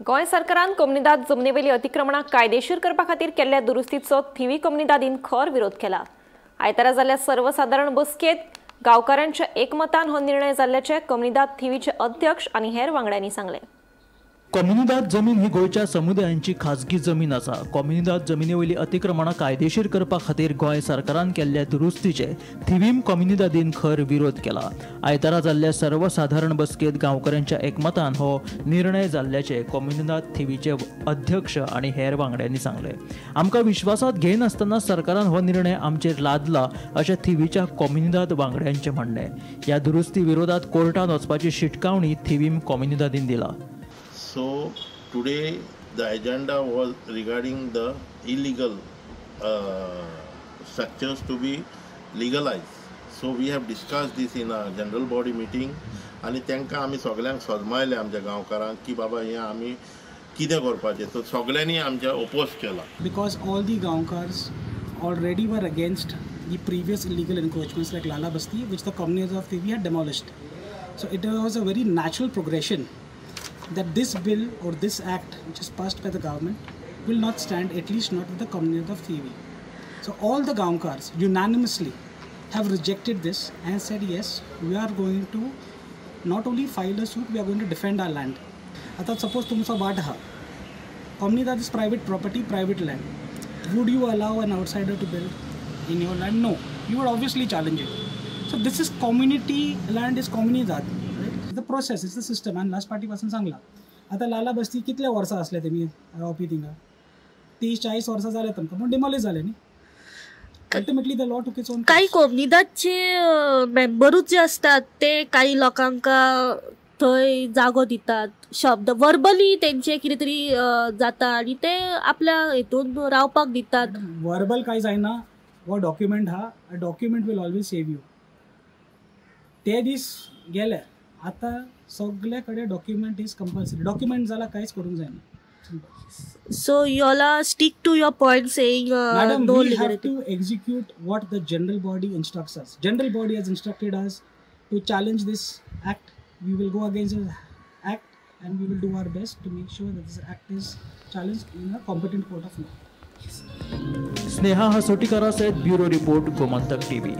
गोंय सरकारान कम्युनिदाद जमनीवेली अतिक्रमणां कायदेशीर करपा खातीर केल्ल्या दुरुस्तीचो थिवी कम्युनिदादीन खर विरोध केला। आयतारा जाल्ल्या सर्वसाधारण बसकेत गांवकारांच्या एकमतान हो निर्णय जाल्ल्याचे कम्युनिदाद थिवीचे अध्यक्ष आनी हेर वांगड्यांनी सांगले। कम्युनिदाद जमीन ही गोयच्या समुदायांची खाजगी जमीन आसा। कम्युनिदाद जमिनीवयली अतिक्रमणां कायदेशीर करपा खातीर गोंय सरकारान केल्ल्या दुरुस्तीचे थिवीम कम्युनिदादीन खर विरोध केला। आयतारा जाल्ल्या सर्वसाधारण बसकेत गांवकारांच्या एकमतान हो निर्णय जाल्ल्याचे कम्युनिदाद थिवीचे अध्यक्ष आनी हेर वांगड्यांनी सांगले। आमकां विश्वासात घेनासतना सरकारान हो निर्णय आमचेर लादला अशें थिवीच्या कम्युनिदाद वांगड्यांचें म्हणणें। ह्या दुरुस्ती विरोधात कोर्टात वचपाची शिटकावणी थिवीम कम्युनिदादीन दिला। So today the agenda was regarding the illegal structures to be legalized. So we have discussed this in a general body meeting आणि त्यांका आमी सगळ्यांक सजमायले आमच्या गांवकारांक की बाबा हे आमी कितें करपाचें। सो सगळ्यांनी आमच्या ओपोज केला। Because all the Gaonkars already were against the previous illegal encroachments like Lala Basti, which the communities of Thivi had demolished. So it was a very natural progression that this bill or this act which is passed by the government will not stand, at least not with the community of Thivi. So all the Gaonkars unanimously have rejected this and said yes, we are going to not only file a suit, we are going to defend our land. आता suppose तुमचा वाट हा, community is private property, private land. Would you allow an outsider to build in your land? No, you would obviously challenge it. So this is community land, is comunidad. The process is the system and last party पासून सांगला। आता लाला बस्ती कितले वर्सां असले तेमी रावपी थिंगा 30-40 वर्सां जाले तुमकां पण डिमॉलिश जाले न्ही। अल्टिमेटली द लॉ टूक इट्स ओन। काही कम्युनिदादचे मेंबरूच जे असतात ते काही लोकांक थंय जागो दितात, शब्द वर्बली तेंचे कितें तरी जाता आणि ते आपल्या हेतून रावपाक दितात। वर्बल काय जायना, वो डॉक्युमेंट हा, a document will always save you. ते दीस गेले आता सगळे कडे डॉक्युमेंट इज कंपल्सरी, डॉक्युमेंट जाला कांयच करूंक जायना। So you all stick to your point saying Madam, no we legality. have to execute what the general body instructs us. General body has instructed us to challenge this act. We will go against this act and we will do our best to make sure that this act is challenged in a competent court of law. Sneha हसोटीकारा सहित bureau report Gomantak TV.